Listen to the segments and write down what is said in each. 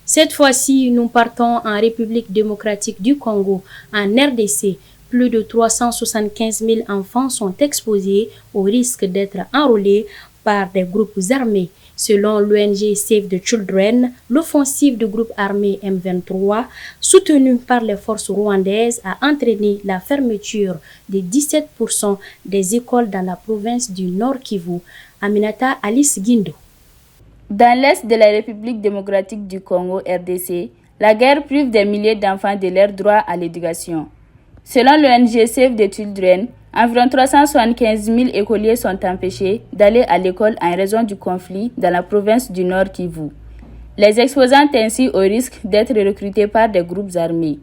Cette fois-ci, nous partons en République démocratique du Congo, en RDC. Plus de 375 000 enfants sont exposés au risque d'être enrôlés par des groupes armés. Selon l'ONG Save the Children, l'offensive du groupe armé M23, soutenue par les forces rwandaises, a entraîné la fermeture de 17% des écoles dans la province du Nord Kivu. Aminata Alice Guindo. Dans l'est de la République démocratique du Congo, RDC, la guerre prive des milliers d'enfants de leur droit à l'éducation. Selon l'ONG Save the Children, environ 375 000 écoliers sont empêchés d'aller à l'école en raison du conflit dans la province du Nord Kivu, les exposant ainsi au risque d'être recrutés par des groupes armés.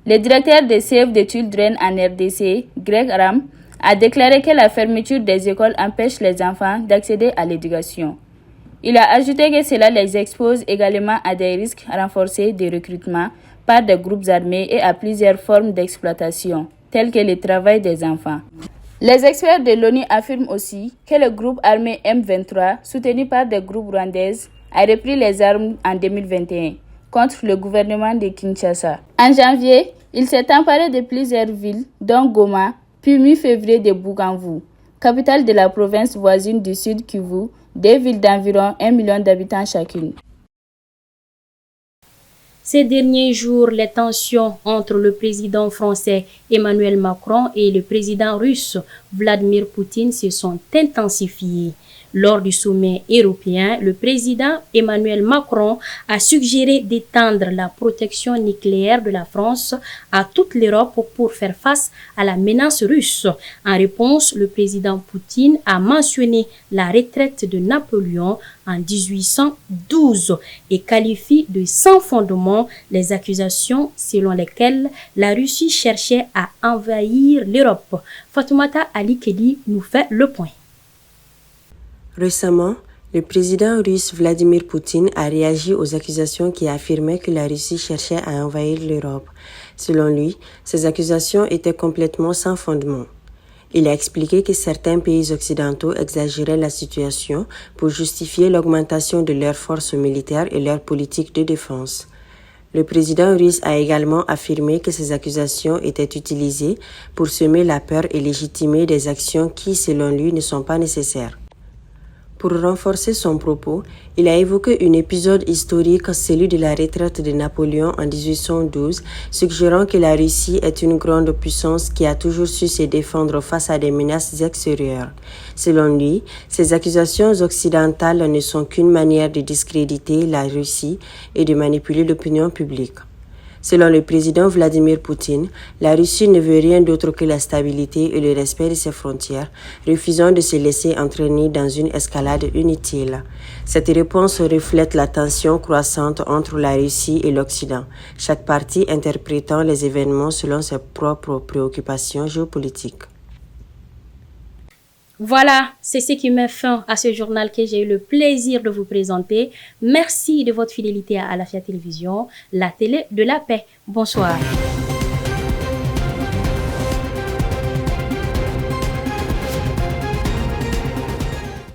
Le directeur de Save the Children en RDC, Greg Ram, a déclaré que la fermeture des écoles empêche les enfants d'accéder à l'éducation. Il a ajouté que cela les expose également à des risques renforcés de recrutement par des groupes armés et à plusieurs formes d'exploitation, telles que le travail des enfants. Les experts de l'ONU affirment aussi que le groupe armé M23, soutenu par des groupes rwandais, a repris les armes en 2021 contre le gouvernement de Kinshasa. En janvier, il s'est emparé de plusieurs villes, dont Goma, puis mi-février de Bukavu, capitale de la province voisine du Sud Kivu, des villes d'environ 1 million d'habitants chacune. Ces derniers jours, les tensions entre le président français Emmanuel Macron et le président russe Vladimir Poutine se sont intensifiées. Lors du sommet européen, le président Emmanuel Macron a suggéré d'étendre la protection nucléaire de la France à toute l'Europe pour faire face à la menace russe. En réponse, le président Poutine a mentionné la retraite de Napoléon en 1812 et qualifie de sans fondement les accusations selon lesquelles la Russie cherchait à envahir l'Europe. Fatoumata Ali Kedi nous fait le point. Récemment, le président russe Vladimir Poutine a réagi aux accusations qui affirmaient que la Russie cherchait à envahir l'Europe. Selon lui, ces accusations étaient complètement sans fondement. Il a expliqué que certains pays occidentaux exagéraient la situation pour justifier l'augmentation de leurs forces militaires et leur politique de défense. Le président russe a également affirmé que ces accusations étaient utilisées pour semer la peur et légitimer des actions qui, selon lui, ne sont pas nécessaires. Pour renforcer son propos, il a évoqué un épisode historique, celui de la retraite de Napoléon en 1812, suggérant que la Russie est une grande puissance qui a toujours su se défendre face à des menaces extérieures. Selon lui, ces accusations occidentales ne sont qu'une manière de discréditer la Russie et de manipuler l'opinion publique. Selon le président Vladimir Poutine, la Russie ne veut rien d'autre que la stabilité et le respect de ses frontières, refusant de se laisser entraîner dans une escalade inutile. Cette réponse reflète la tension croissante entre la Russie et l'Occident, chaque partie interprétant les événements selon ses propres préoccupations géopolitiques. Voilà, c'est ce qui met fin à ce journal que j'ai eu le plaisir de vous présenter. Merci de votre fidélité à Alafia Télévision, la télé de la paix. Bonsoir.